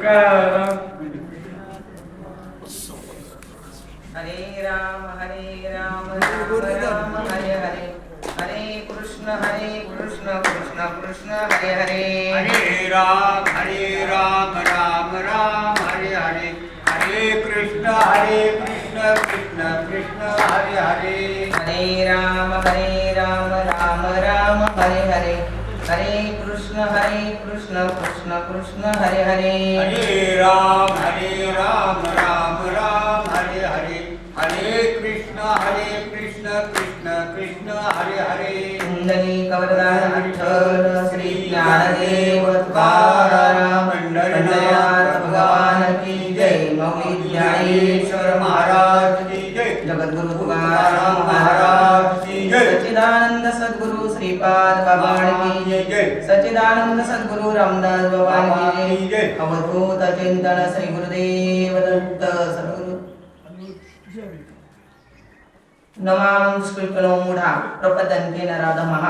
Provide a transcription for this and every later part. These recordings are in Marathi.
तुकाराम. हरे राम राम राम हरे हरे, हरे कृष्ण कृष्ण कृष्ण हरे हरे. हरे राम राम राम हरे हरे, हरे कृष्ण कृष्ण कृष्ण हरे हरे. हरे राम राम राम हरे हरे, हरे कृष्ण कृष्ण कृष्ण हरे हरे. हरे राम राम राम हरे हरे, हरे कृष्ण कृष्ण कृष्ण हरे हरे. कुंडलीकवरदान विठ्ठल श्री ज्ञानदेव तुकाराम पंढरीनाथ भगवान की जय. मौली ज्ञानेश्वर महाराज की जय. जगद्गुरु तुकाराम महाराज की जय. सच्चिदानंद सद्गुरु श्रीपाद बाबाण की जय. सच्चिदानंद सद्गुरु रामदास बाबाण की जय. अवधूत चिंतन श्री गुरुदेव दत्त सद्गुरु. नमां स्कृष्टनो मूढा प्रपदन्ते नराधमः,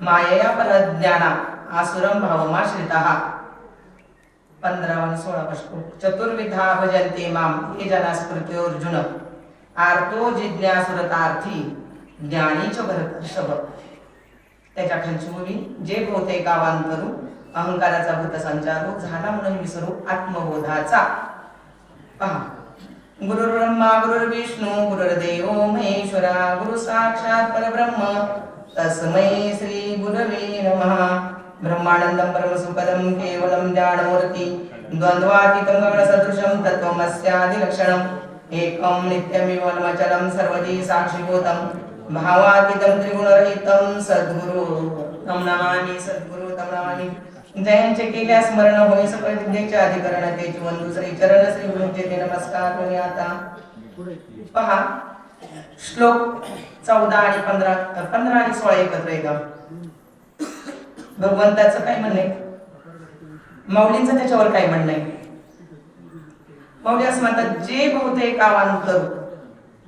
मायया परज्ञाना आसुरं भावमाश्रितः. 15 आणि 16 श्लोक. चतुर्विधा भजन्ते मां ये जना स्मृती अर्जुन, आर्तो जिज्ञासुरतार्थी ज्ञानी च भरतर्षभ. त्याच्या खालची मुली जे बहुतेक गावांतरू अहंकाराचा भूत संचारू झाला म्हणून विसरू आत्मबोधाचा. पहा, गुरुर्ब्रह्मा गुरुर्विष्णू गुरुर्देव महेश्वरा, गुरु साक्षात परब्रह्म तस्मै श्री गुरवे नमः. ब्रह्मानंदं परमसुखदं केवलं ज्ञानमूर्ति द्वन्द्वातीतं गगनसदृशं तत्त्वमस्यादिलक्षणम् एकं नित्यमिवलमचलं सर्वधी साक्षीभूतं भावातीतं त्रिगुणरहितं सद्गुरु तं नमामि. सद्गुरु तं नमामि. जयांचे केल्या स्मरण होय सकळ विद्येचे अधिकरण तेची वंदू श्री चरण श्री गुरुंचे ते नमस्कार होय. आता पहा, श्लोक 14 आणि 15 आणि 16 एकत्र येतात. भगवंताचं काय म्हणणं आहे, माऊलींचं त्याच्यावर काय म्हणणं आहे. माऊली असं म्हणतात, जे बहुतेक अवांतर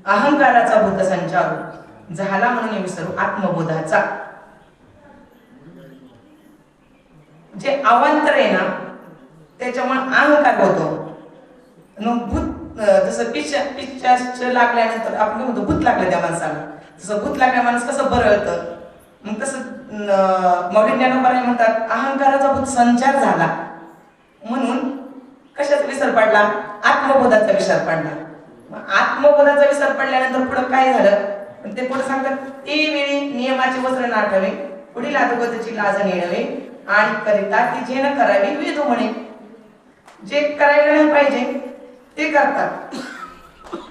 अहंकाराचा भूत संचार झाला म्हणून विसरू आत्मबोधाचा. जे अवांतर आहे ना त्याच्यामुळे अहंकार होतो. भूत जसं पिच्च लागल्यानंतर आपण म्हणतो भूत लागलं त्या माणसाला, तसं भूत लागल्या माणूस कसं बरळतं. मग तसं मौली ज्ञानोबा म्हणतात अहंकाराचा भूत संचार झाला म्हणून कशाचा विसर पडला, आत्मबोधाचा विसर पडला. आत्मबोधाचा विसर पडल्यानंतर पुढे काय झालं ते पुढे सांगतात, ते वेळी नियमाचे वस्त्र नाठावे पुढील अधोगतीची लाज नेळवे आणि करिता ती जे न करावी विधू म्हणे. जे करायला नाही पाहिजे ते करतात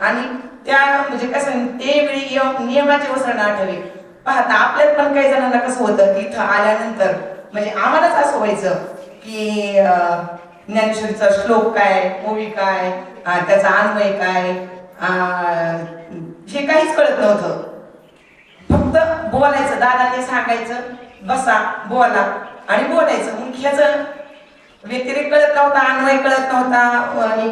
आणि त्या म्हणजे कसं ते वेळी नियमाचे वस्त्र नाठावे. पाहता आपल्यात पण काही जणांना कसं होतं की इथं आल्यानंतर म्हणजे आम्हालाच असं व्हायचं की ज्ञानेश्वरीचा श्लोक काय, ओवी काय, त्याचा अन्वय काय, हे काहीच कळत नव्हतं. फक्त बोलायचं, दादाने सांगायचं बसा बोला आणि बोलायचं. मग ह्याचं व्यतिरेक कळत नव्हता, अन्वय कळत नव्हता आणि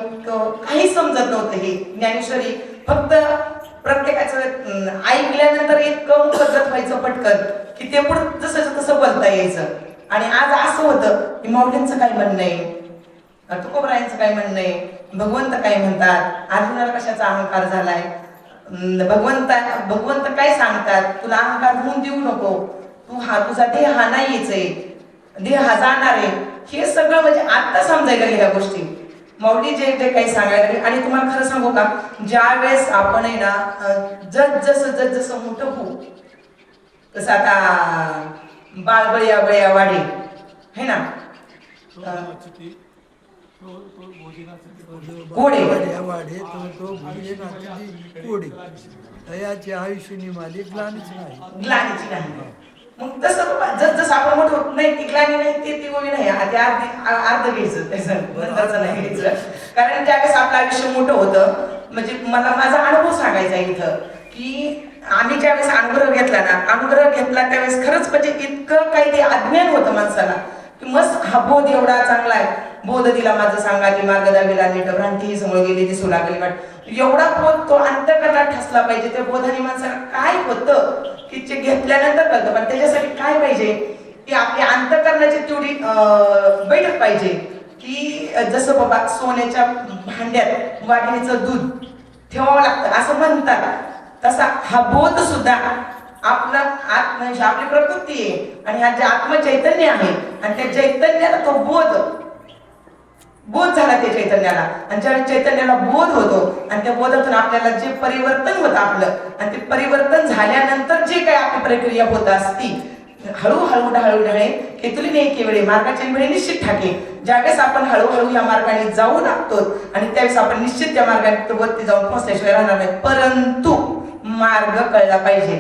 काही समजत नव्हतं. हे ज्ञानेश्वरी फक्त प्रत्येकाचं ऐकल्यानंतर इतकं मुखगत व्हायचं पटकन की ते पुढे जसं तसं बोलता यायचं. आणि आज असं होतं की माऊलींचं काय म्हणणं आहे, तुकोबरायांचं काय म्हणणं आहे, भगवंत काय म्हणतात, अर्जुनाला कशाचा अहंकार झालाय, भगवंत काय सांगतात, तुला अहंकार होऊन देऊ नको, तुझा देह हा नाहीच आहे, देह हा जाणार आहे. हे सगळं म्हणजे आता समजायला लागले ह्या गोष्टी माऊली जे काही सांगायला लागले. आणि तुम्हाला खरं सांगू का, ज्या वेळेस आपण आहे ना जसं मोठं होऊ तसं आता बाळबळ्या बळ्या वाढे है ना, कोडे वाढे तो कोडे तयाचे आयुष्य निमाली ग्लानीच नाही. मग तसं जसं आपण मोठं होत नाही ती ग्लानी नाही ती गोवी नाही, अर्ध घ्यायचं त्याचं नंतरचं नाही घ्यायचं. कारण ज्यावेळेस आपलं आयुष्य मोठं होतं म्हणजे मला माझा अनुभव सांगायचा इथं की आम्ही ज्यावेळेस अनुग्रह घेतला त्यावेळेस खरंच म्हणजे इतकं काही ते अज्ञान होतं माणसाला की मस्त हा बोध एवढा चांगला आहे, बोध दिला माझं सांगाली मार्ग दाविला नीट भ्रांती समोर गेली दिसू लागली वाट. एवढा बोध तो अंतःकरणात ठसला पाहिजे. त्या बोधाने माणसाला काय होतं की जे घेतल्यानंतर कळतं, पण त्याच्यासाठी काय पाहिजे की आपली अंतःकरणाची तेवढी बैठक पाहिजे. की जसं बाबा सोन्याच्या भांड्यात वाघिणीचं दूध ठेवावं लागतं असं म्हणतात, तसा हा बोध सुद्धा आपला म्हणजे आपली प्रकृती आहे आणि हा जे आत्मचैतन्य आहे आणि त्या चैतन्याला तो बोध झाला त्या चैतन्याला, आणि ज्या चैतन्याला बोध होतो आणि त्या बोधातून आपल्याला जे परिवर्तन होतं आपलं, आणि ते परिवर्तन झाल्यानंतर जे काही आपली प्रक्रिया होत असती, हळूहळू ढाळे केतुली नाही वेळे मार्गाच्या वेळी निश्चित ठाके, ज्यावेळेस आपण हळूहळू या मार्गाने जाऊ लागतो आणि त्यावेळेस आपण निश्चित त्या मार्गाने वरती जाऊन पोहोचल्याशिवाय राहणार नाही. परंतु मार्ग कळला पाहिजे,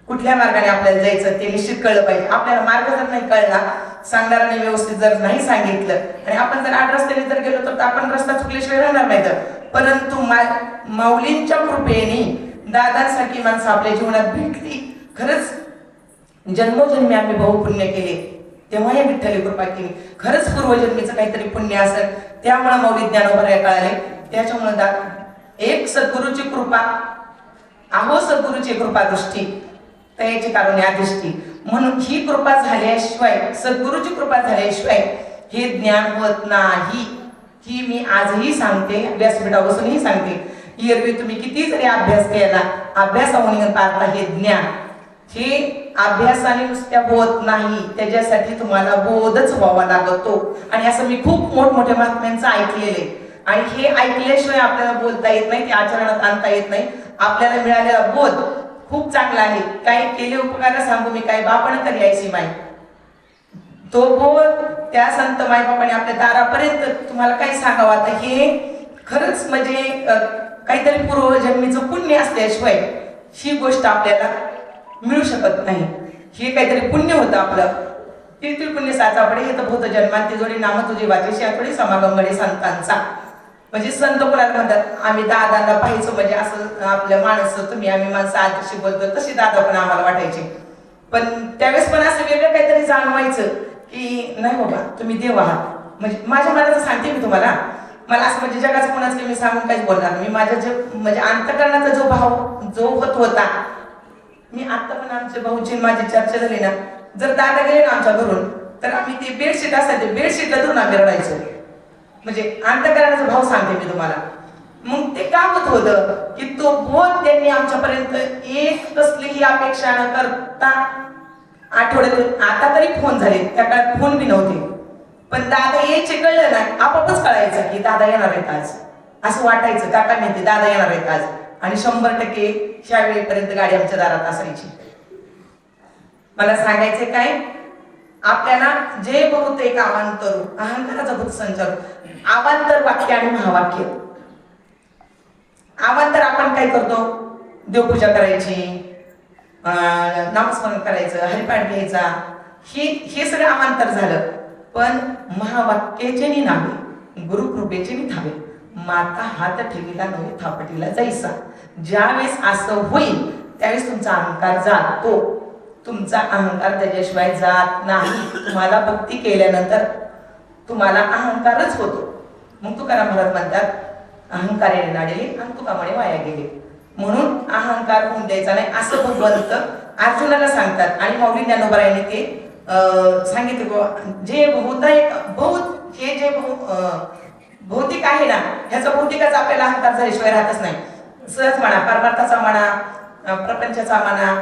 कुठल्या मार्गाने आपल्याला जायचं ते निश्चित कळलं पाहिजे. आपल्याला मार्ग जर नाही कळला, सांगणाऱ्याने व्यवस्थित जर नाही सांगितलं आणि आपण जर आड रस्त्याने जर गेलो तर आपण रस्ता चुकल्याशिवाय राहणार नाही. परंतु माऊलींच्या कृपेने दादांसारखी माणसं आपल्या जीवनात भेटली. खरंच जन्मोजन्मी आम्ही बहुपुण्य केले, तेव्हा या विठ्ठली कृपा केली. खरंच पूर्वजन्मीचं काहीतरी पुण्य असेल, त्यामुळे माऊली ज्ञानोबा कळाले. त्याच्यामुळे एक सद्गुरूची कृपा, अहो सद्गुरूची कृपा दृष्टी त्याची कारण अधिष्ठी, म्हणून ही कृपा झाल्याशिवाय, सद्गुरूची कृपा झाल्याशिवाय हे ज्ञान होत नाही. ही मी आजही सांगते, व्यासपीठापासूनही सांगते. एरवी तुम्ही किती जरी अभ्यास केला, अभ्यासामुळे पाहता हे ज्ञान हे अभ्यासाने नुसत्या होत नाही, त्याच्यासाठी तुम्हाला बोधच व्हावा लागतो. आणि असं मी खूप मोठमोठ्या महात्म्यांचं ऐकलेले, आणि हे ऐकल्याशिवाय आपल्याला बोलता येत नाही, ते आचरणात आणता येत नाही. आपल्याला मिळालेला बोध खूप चांगला आहे. काय केले उपकार सांगू मी, काय बापण तरी ऐसी माय, तो बोध त्या संत मायबापाने आपल्या दारापर्यंत तुम्हाला काय सांगावं. आता हे खरंच म्हणजे काहीतरी पूर्वजन्मीचं पुण्य असल्याशिवाय ही गोष्ट आपल्याला मिळू शकत नाही. हे काहीतरी पुण्य होतं आपलं. तीर्थी पुण्य साचापडे हे तर भूत जन्मांती जोडी नाम तुझे वाचेशी आठवडे समागमकडे संतांचा. म्हणजे संत कोणाला म्हणतात, आम्ही दादांना पाहायचो, म्हणजे असं आपल्या माणसं तुम्ही आम्ही माणसं आजशी बोलतो तशी दादा पण आम्हाला वाटायचे. पण त्यावेळेस पण असं वेगळं काहीतरी जाणवायचं की नाही बाबा तुम्ही देव आहात. म्हणजे माझ्या मनाचं सांगते मी तुम्हाला, मला असं म्हणजे जगाचं कोणाचं मी सांगून काहीच बोलणार. मी माझ्या जे म्हणजे अंतकरणाचा जो भाव जो होता, मी आता पण आमच्या भाऊची माझी चर्चा झाली ना, जर दादा गेले ना आमच्या घरून तर आम्ही ते बेडशीट असायचे, बेडशीटला धरून आम्ही रडायचो. म्हणजे अंतकरणाचा भाव सांगते मी तुम्हाला. मग ते का होत होतं की तो बोध त्यांनी आमच्यापर्यंत एक कसलीही अपेक्षा न करता आठवड्यात, आता तरी फोन झाले, त्या काळात फोन बी नव्हते, पण दादा यायचे कळलं ना आपोआपच कळायचं की दादा येणार आहेत आज, असं वाटायचं. काका माहिती दादा येणार आहेत आज, आणि 100% ह्या वेळेपर्यंत गाडी आमच्या दारात असायची. मला सांगायचे काय, आपल्याला जे बहुतेक अवांतरू अहंकाराचा भूत संचार, अवांतर वाक्य आणि महावाक्य. अवांतर आपण काय करतो, देवपूजा करायची, नामस्मरण करायचं, हरिपाठ घ्यायचा, हे सगळं अवांतर झालं. पण महावाक्याचे नि नावे, गुरुकृपेचे नि थावे, माता हात ठेवीला नव्हे थापटीला जायचा. ज्यावेळेस असं होईल त्यावेळेस तुमचा अहंकार जातो. तुमचा अहंकार त्याच्याशिवाय जात नाही. तुम्हाला भक्ती केल्यानंतर तुम्हाला अहंकारच होतो. मग तुकाराम महाराज म्हणतात, अहंकाराने नाडेले आणि तुकामुळे वाया गेले. म्हणून अहंकार होऊन द्यायचा नाही असं भगवंत अर्जुनाला सांगतात. आणि माऊली ज्ञानोबरायाने ते सांगितलं, जे बहुत हे जे भौतिक आहे ना, ह्याचा भौतिकाचा आपल्याला अहंकार झाल्याशिवाय राहतच नाही. सहज म्हणा, परमार्थाचा म्हणा, प्रपंचाचा म्हणा,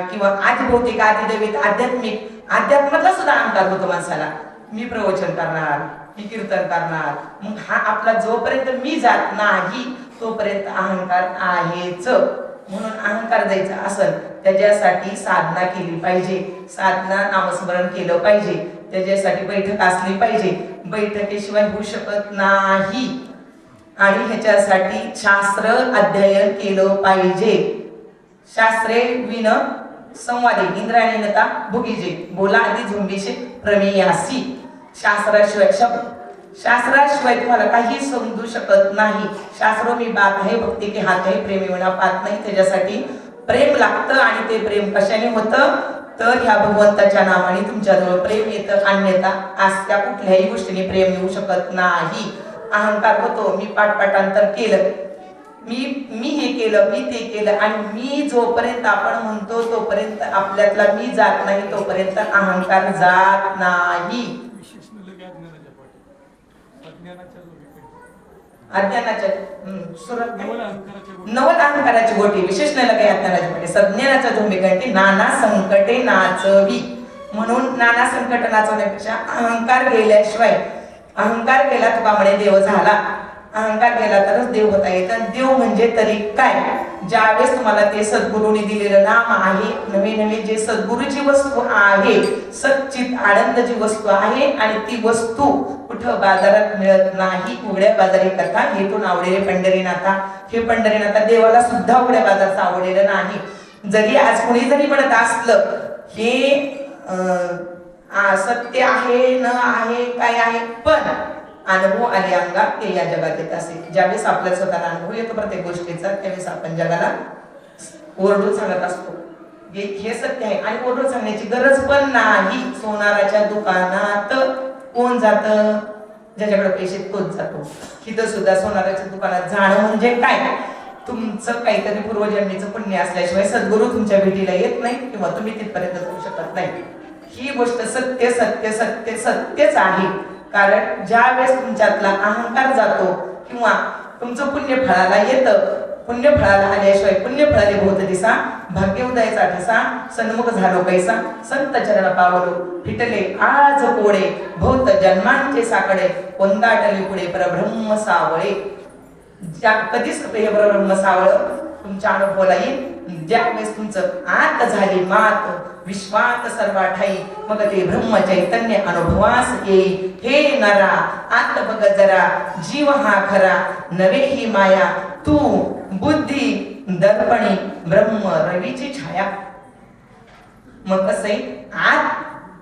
किंवा आदिभौतिक, आदिदैविक, आध्यात्मिक, अध्यात्मातला सुद्धा अहंकार होतो माणसाला. मी प्रवचन करणार, मी कीर्तन करणार, मग हा आपला जोपर्यंत मी जात नाही तोपर्यंत अहंकार आहेच. म्हणून अहंकार जायचा असेल त्याच्यासाठी साधना केली पाहिजे, साधना नामस्मरण केलं पाहिजे, त्याच्यासाठी बैठक असली पाहिजे, बैठकीशिवाय होऊ शकत नाही. आणि ह्याच्यासाठी शास्त्र अध्ययन केलं पाहिजे. शास्त्रे विन संवादे इंद्रायणीनता भुगीजे, बोला आधी झुंबीशे प्रमेयासी. शास्त्राशिवाय तुम्हाला काही समजू शकत नाही. शास्त्रो मी बात आहे, भक्ती की हात आहे, प्रेमी विना पाहत नाही. त्याच्यासाठी प्रेम लागतं. आणि ते प्रेम कशाने होतं तर ह्या भगवंताच्या नावाने तुमच्याजवळ प्रेम येतं. अन्यथा असल्या कुठल्याही गोष्टीने प्रेम येऊ शकत नाही. अहंकार होतो, मी पाठपाठांतर केलं, मी हे केलं, मी ते केलं, आणि मी जोपर्यंत आपण म्हणतो तोपर्यंत आपल्यातला मी जात नाही, तोपर्यंत अहंकार जात नाही. अज्ञानाच्या नवल अहंकाराची गोटी विशेष नाही काही अज्ञानाची गोटी सज्ञानाच्या झोंबेगंटी नाना संकटे नाचवी. म्हणून नाना संकट नाचवण्यापेक्षा अहंकार गेल्याशिवाय अहंकार गेला तुका म्हणे देव झाला. अहंकार गेला तरच देव होता येतं. देव म्हणजे तरी काय? ज्यावेळेस तुम्हाला ते सद्गुरूने दिलेलं नाम आहे, नवे नवे जे सद्गुरूची वस्तू आहे, सच्चित आनंद जी वस्तू आहे, आणि ती वस्तू कुठं बाजारात मिळत नाही. उघड्या बाजारी कथा हेतून आवडेले पंढरीनाथा. हे पंढरीनाथा देवाला सुद्धा उघड्या बाजारचं आवडलेलं नाही. जरी आज कोणी जरी म्हणत असलं हे सत्य आहे न आहे काय आहे, पण अनुभव आले अंगात ते या जगात येत असे. ज्यावेळेस आपल्या स्वतःला अनुभव येतो प्रत्येक गोष्टीचा त्यावेळेस आपण जगाला ओरडून सांगत असतो हे सत्य आहे. आणि ओरडून सांगण्याची गरज पण नाही. सोनाराच्या दुकानात कोण जात? ज्याच्याकडे पैसे तोच जातो. तिथं सुद्धा सोनाराच्या दुकानात जाणं म्हणजे काय? तुमचं काहीतरी पूर्वजन्मीचं पुण्य असल्याशिवाय सद्गुरू तुमच्या भेटीला येत नाही किंवा तुम्ही तिथपर्यंत जाऊ शकत नाही. ही गोष्ट सत्य सत्य सत्य सत्यच आहे. कारण ज्या वेळेस तुमच्यातला अहंकार जातो किंवा तुमचं पुण्य फळाला येतं, पुण्य फळाला आल्याशिवाय पुण्य फळाले भोवत दिसा भाग्य उदयाचा ठसा सन्मुख झालो कैसा संत चरण पावलो फिटले आज कोडे भोवत जन्मांचे साकडे कोंदाटले पुढे परब्रह्म सावळे. ज्या कधीच हे परब्रह्म सावळ तुमच्या अनुभवाला येईल ज्यावेळेस तुमचं आत झाली मात विश्वात सर्व ठाई मग ते ब्रह्म चैतन्य अनुभवास येई. हे नरा आत बघ जरा जीव हा खरा नवे ही माया तू बुद्धी दर्पणी ब्रह्म रवीची छाया. मग कसंय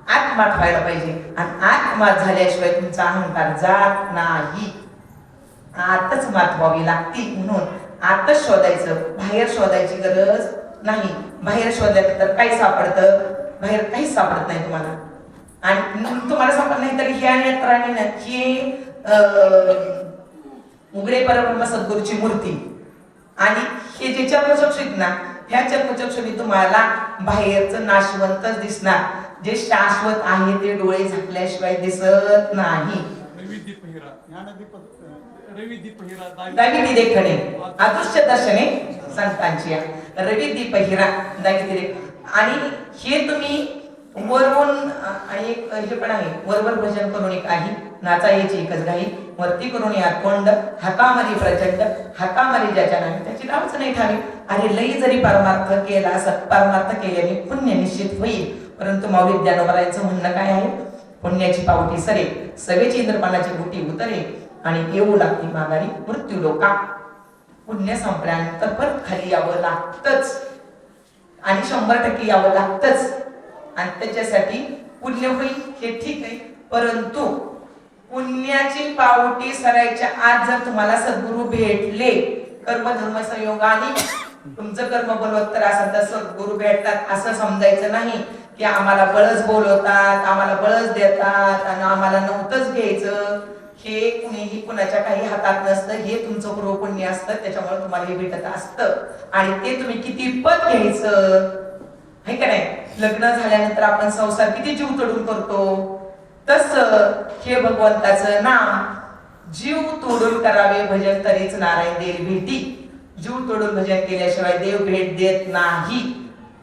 आत्मात व्हायला पाहिजे आणि आत्मात झाल्याशिवाय तुमचा अहंकार जात नाही. आतच मात व्हावी लागती. म्हणून आतच शोधायचं, बाहेर शोधायची गरज नाही. बाहेर शोधल्यानंतर तर काही सापडतं? बाहेर काहीच सापडत नाही तुम्हाला. आणि तुम्हाला सापडत नाही तरी हे आणि ही उघडे परब्रह्म सद्गुरूची मूर्ती आणि हे जे चर्मचक्षुत ना ह्या चर्मचक्षुनी तुम्हाला बाहेरचं नाशवंतच दिसणार. जे शाश्वत आहे ते डोळे झाकल्याशिवाय दिसत नाही. दाविती देखणे अदृश्य दर्शने संतांची रवी दीप हिरा दाविती. आणि हे तुम्ही वरून आणि एक हे पण आहे वरवर भजन करून एक आहे नाचा याची एकच गाई वरती करून या तोंड हाकामारी प्रचंड हाकामारी ज्याच्या नाही त्याची नावच नाही ठावी. अरे लई जरी परमार्थ केला असत परमार्थ केल्याने पुण्य निश्चित होईल. परंतु माऊली ज्ञानोबारायांचं म्हणणं काय आहे? पुण्याची पावटी सरे सवेची इंद्रपानाची गुटी उतरे आणि येऊ लागते माघारी मृत्यू लोका. पुण्य संपल्यानंतर परत खाली यावं लागतच आणि 100% यावं लागतच. आणि त्याच्यासाठी पुण्य होईल हे ठीक आहे, परंतु पुण्याची पावटी सरायच्या आज जर तुम्हाला सद्गुरू भेटले कर्मधर्म संयोगाने तुमचं कर्म बलवत्तर असेल तर सद्गुरू भेटतात असं समजायचं नाही की आम्हाला बळच बोलवतात आम्हाला बळच देतात आणि आम्हाला नव्हतंच घ्यायचं. हे कुणीही कुणाच्या काही हातात नसतं. हे तुमचं पूर्वपुण्य असतं त्याच्यामुळे तुम्हाला हे भेटत असतं आणि ते तुम्ही किती पद घ्यायचं है का नाही. लग्न झाल्यानंतर आपण संसार किती जीव तोडून करतो तसं हे भगवंताचं नाम जीव तोडून करावे भजन तरीच नारायण देईल भेटी. जीव तोडून भजन केल्याशिवाय देव भेट देत नाही.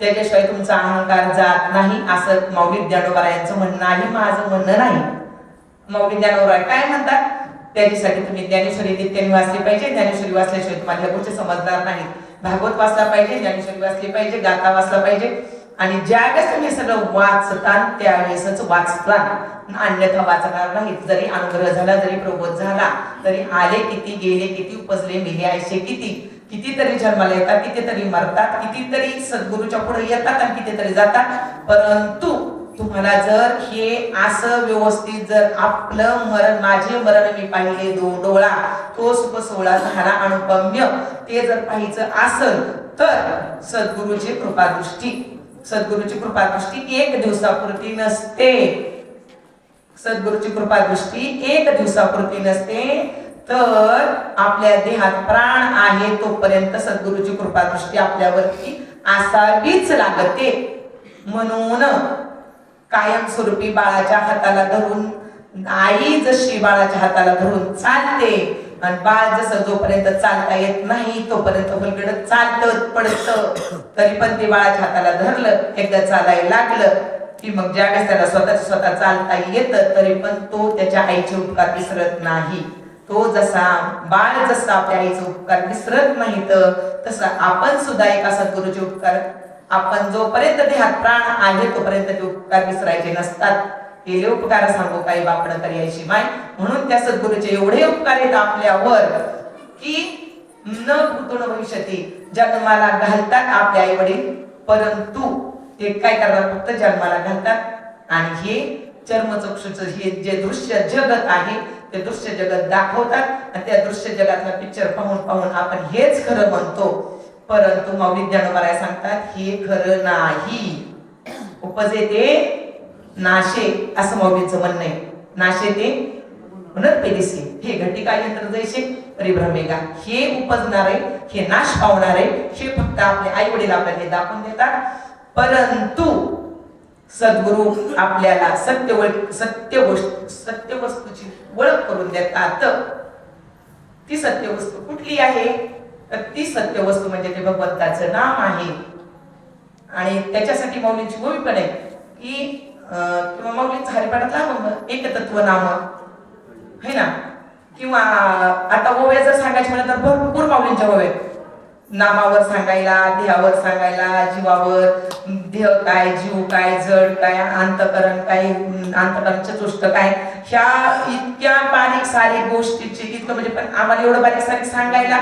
त्याच्याशिवाय तुमचा अहंकार जात नाही असं माऊली ज्ञानोबारायांचं म्हणणं आहे, माझं म्हणणं नाही. माऊली ज्ञानोबा काय म्हणतात? त्याच्यासाठी तुम्ही ज्ञानेश्वरी नित्याने वाचली पाहिजे. ज्ञानेश्वरी वाचल्याशिवाय तुम्हाला या गोष्टी समजणार नाही. भागवत वाचला पाहिजे, ज्ञानेश्वरी वाचली पाहिजे, गाथा वाचला पाहिजे. आणि ज्यावेळेस तुम्ही सगळं वाचता त्यावेळेसच वाचता अन्यथा वाचणार नाही. जरी अनुग्रह झाला जरी प्रबोध झाला तरी आले किती गेले किती उपजले मेले आयशे किती. कितीतरी जन्माला येतात कितीतरी मरतात कितीतरी सद्गुरूच्या पुढे येतात आणि कितीतरी जातात. परंतु तुम्हाला जर हे असं व्यवस्थित जर आपलं मरण माझे मरण मी पाहिले डोळा तो सुख सोहळा झाला अनुपम्य ते जर पाहायचं असेल तर सद्गुरूची कृपादृष्टी एक दिवसापुरती नसते. सद्गुरूची कृपादृष्टी एक दिवसापुरती नसते. तर आपल्या देहात प्राण आहे तोपर्यंत सद्गुरूची कृपादृष्टी आपल्यावरती असावीच लागते. म्हणून कायमस्वरूपी बाळाच्या हाताला धरून आई जशी बाळाच्या हाताला धरून चालते आणि बाळ जसं जोपर्यंत चालता येत नाही तोपर्यंत पलीकडे चालत पडत, तरी पण ते बाळाच्या हाताला धरलं, एकदा चालायला लागलं की मग ज्यावेळेस त्याला स्वतः चालता येतं तरी पण तो त्याच्या आईचे उपकार विसरत नाही. तो जसा बाळ जसा आपल्या आईचे उपकार विसरत नाही तसं आपण सुद्धा एका सद्गुरूचे उपकार, आपण जोपर्यंत देहात प्राण आहे तोपर्यंत ते उपकार विसरायचे नसतात. केले उपकार सांगू काही बापण करी माय. म्हणून त्या सद्गुरूचे एवढे उपकार आहेत आपल्यावर की न भूतो न भविष्यती. जन्माला घालतात आपले आई वडील, परंतु ते काय करतात, फक्त जन्माला घालतात आणि हे चर्मचक्षुचं हे जे दृश्य जगत आहे ते दृश्य जगत दाखवतात आणि त्या दृश्य जगातला पिक्चर पाहून आपण हेच खरं म्हणतो. परंतु माऊली ज्ञानोबा सांगतात हे खरं नाही. उपजे ते नाशे असं माऊलींचं म्हणणं आहे. नाशे ते पुनर्पेदिसे, हे घटिका यंत्र जैसे परिभ्रमेगा. हे उपजणारे, हे नाश पावणारे, हे फक्त आपले आई वडील आपल्याला दाखवून देतात. परंतु सद्गुरु आपल्याला सत्य वस्तूची ओळख करून देतात. ती सत्य वस्तू कुठली आहे, तर ती सत्य वस्तू म्हणजे ते भगवंताचं नाम आहे. आणि त्याच्यासाठी माऊलींची ओवी पण आहे की किंवा माऊलींचं हरिपाठातला एकतत्व नाम है ना, किंवा आता ओव्या जर सांगायची म्हणलं तर भरपूर माऊलींच्या ओव्या, नामावर सांगायला, देहावर सांगायला, जीवावर, देह काय, जीव काय, जड काय, अंतकरण काय, अंतकरण चतुष्ट काय, ह्या इतक्या बारीक सारीक गोष्टीची इतकं म्हणजे पण आम्हाला एवढं बारीक सारीक सांगायला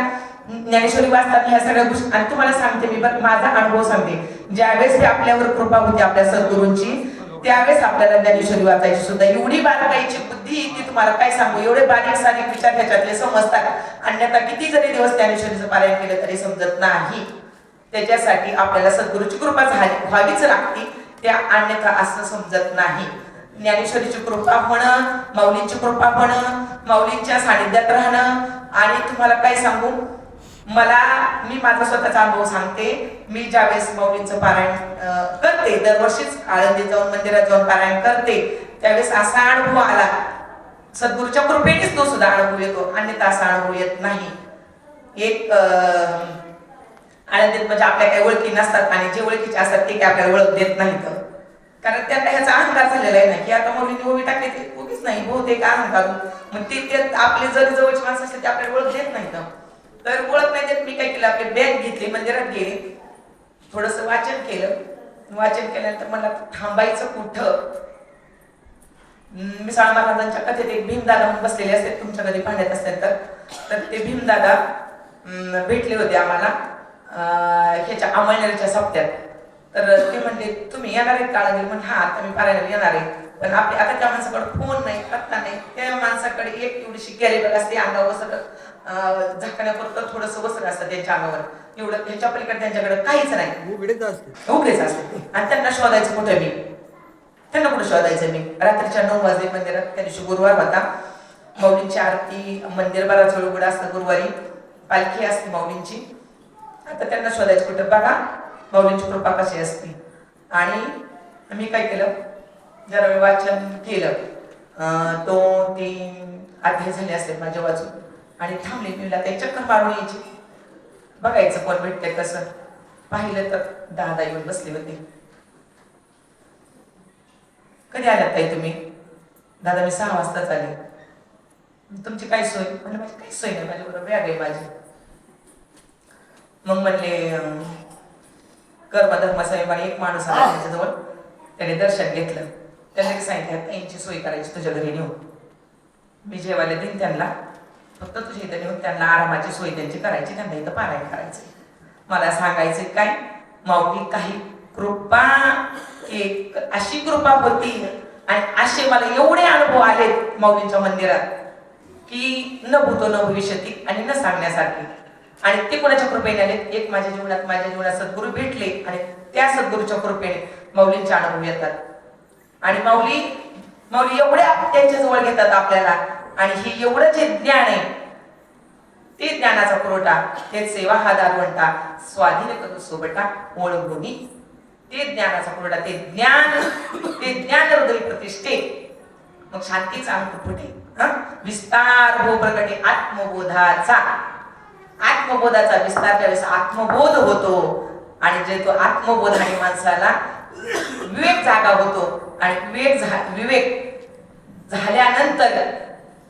ज्ञानेश्वरी वाचतात ह्या सगळ्या गोष्टी. आणि तुम्हाला सांगते मी बरं, माझा अनुभव सांगते, ज्यावेळेस आपल्यावर कृपा होती आपल्या सद्गुरूंची त्यावेळेस आपल्याला ज्ञानेश्वरी वाचायची सुद्धा एवढी बारकाईची बुद्धी ती तुम्हाला काय सांगू, एवढे बारीक सारीक विचार त्याच्यातले समजतात. अन्यथा किती जरी दिवस ज्ञानेश्वरीचं पारायण केलं तरी समजत नाही. त्याच्यासाठी आपल्याला सद्गुरूची कृपा व्हावीच लागते, त्या अन्यथा असं समजत नाही. ज्ञानेश्वरीची कृपा होणं, माऊलींची कृपा होणं, माऊलींच्या सानिध्यात राहणं. आणि तुम्हाला काय सांगू, मी माझा स्वतःचा अनुभव सांगते. मी ज्यावेळेस माऊलींचं पारायण करते, दरवर्षीच आळंदीत जाऊन मंदिरात जाऊन पारायण करते, त्यावेळेस असा अनुभव आला, सद्गुरूच्या कृपेनेच तो सुद्धा अनुभव येतो, अन्यथा असा अनुभव येत नाही. एक आळंदीत म्हणजे आपल्या काही ओळखी नसतात आणि जे ओळखीचे असतात ते काय आपल्याला ओळख देत नाहीत, कारण त्यांना ह्याचा अहंकार झालेला आहे ना की आता माऊलींनी ओवी टाकली ते उगीच नाही, बहुतेक अहंकार. मग ते आपले जरी जवळची माणसं असते ते आपल्याला ओळख देत नाहीत. तर ओळख नाही देत, मी काय केलं, आपली बॅग घेतली, मंदिरात गेले, थोडस वाचन केलं. वाचन केल्यानंतर मला थांबायचं कुठं. मिसाळ महाराजांच्या कथेत एक भीमदादा म्हणून बसलेले असते, तुमच्या कधी पाहण्यात असतात तर ते भीमदादा भेटले होते आम्हाला ह्याच्या अमळनेरच्या सप्त्यात. तर ते म्हणले तुम्ही येणार आहेत काळा गेले, म्हणजे हा आता मी पारायला येणार आहे, पण आपले आता त्या माणसाकडे फोन नाही, पत्ता नाही. त्या माणसाकडे एक एवढीशी कॅरेबॅग असते, अंगावर सगळं झाकण्यापुरतं थोडंसं वस्त्र असतं त्यांच्या अंगावर, एवढं. ह्याच्या पलीकडे त्यांच्याकडे काहीच नाही, उघडेच असते. आणि त्यांना शोधायचं कुठे, त्यांना कुठे शोधायचं. मी रात्रीच्या 9 वाजले मंदिरात, त्या दिवशी गुरुवार होता, माऊलींची आरती, मंदिर बराच वेळ उघडं असतं, गुरुवारी पालखी असते माऊलींची. आता त्यांना शोधायचं कुठं, बघा माऊलींची कृपा कशी असते. आणि मी काय केलं, जरा वेळ वाचन केलं, 2-3 अध्याय झाले असते माझ्या वाचून, आणि थांबले. मी काही चक्कर मारून यायची, बघायचं कोण भेटतंय कसं. पाहिलं तर दादा येऊन बसले होते. कधी आल्यात ताई तुम्ही? दादा मी 6 वाजताच आले. तुमची काय सोय? म्हणजे माझी काही सोय नाही, माझ्याबरोबर बॅग आहे माझी. मग म्हणले कर्मधर्मसाहेबांनी एक माणूस आला त्यांच्याजवळ, त्याने दर्शन घेतलं. त्यांनी सांगितलं ताईंची सोय करायची तुझ्या घरी नेऊन, मी जेवायला देईन त्यांना, फक्त तुझ्या इथं नेऊन त्यांना आरामाची सोय त्यांची करायची, त्यांना इथं पारायण करायचं. मला सांगायचं काय, माऊली काही कृपा, एक अशी कृपा होती आणि असे मला एवढे अनुभव आले माऊलींच्या मंदिरात की न भूतो न भविष्यती आणि न सांगण्यासारखे. आणि ते कोणाच्या कृपेने आले, एक माझ्या जीवनात सद्गुरू भेटले आणि त्या सद्गुरूच्या कृपेने माऊलींचे अनुभव येतात. आणि माऊली एवढ्या त्यांच्या जवळ घेतात आपल्याला. आणि हे एवढं जे ज्ञान आहे ते ज्ञानाचा पुरवठा, ते सेवा हा दारवंटा, स्वाधीन करू सोबटा ओळखुनी. ते ज्ञानाचा पुरवठा, ते ज्ञान हृदय प्रतिष्ठे. मग शांतीचा अंक कुठे? विस्तार हो प्रकटे आत्मबोधाचा. आत्मबोधाचा विस्तार त्यावेळेस आत्मबोध होतो आणि जे तो आत्मबोधाने माणसाला विवेक जागा होतो आणि विवेक झाल्यानंतर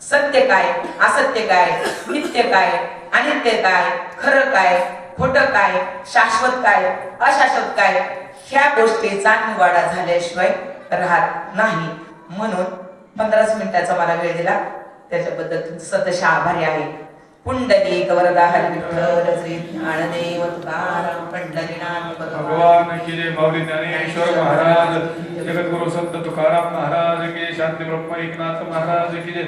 सत्य काय, असत्य काय, नित्य काय, अनित्य काय, खरं काय, खोटं काय, शाश्वत काय, अशाश्वत काय, ह्या गोष्टीचा निवाडा झाल्याशिवाय राहत नाही. म्हणून 15 मिनिटाचा मला वेळ दिला त्याच्याबद्दल तुमचे सतशः आभारी आहे. पुंडलिक वरदा हरी विठ्ठल श्री ज्ञानदेव तुकाराम पंढरीनाथ भगवान की जय. माऊली ज्ञानेश्वर महाराज, जगद्गुरु संत तुकाराम महाराज की, शांती ब्रह्म एकनाथ महाराज की जय.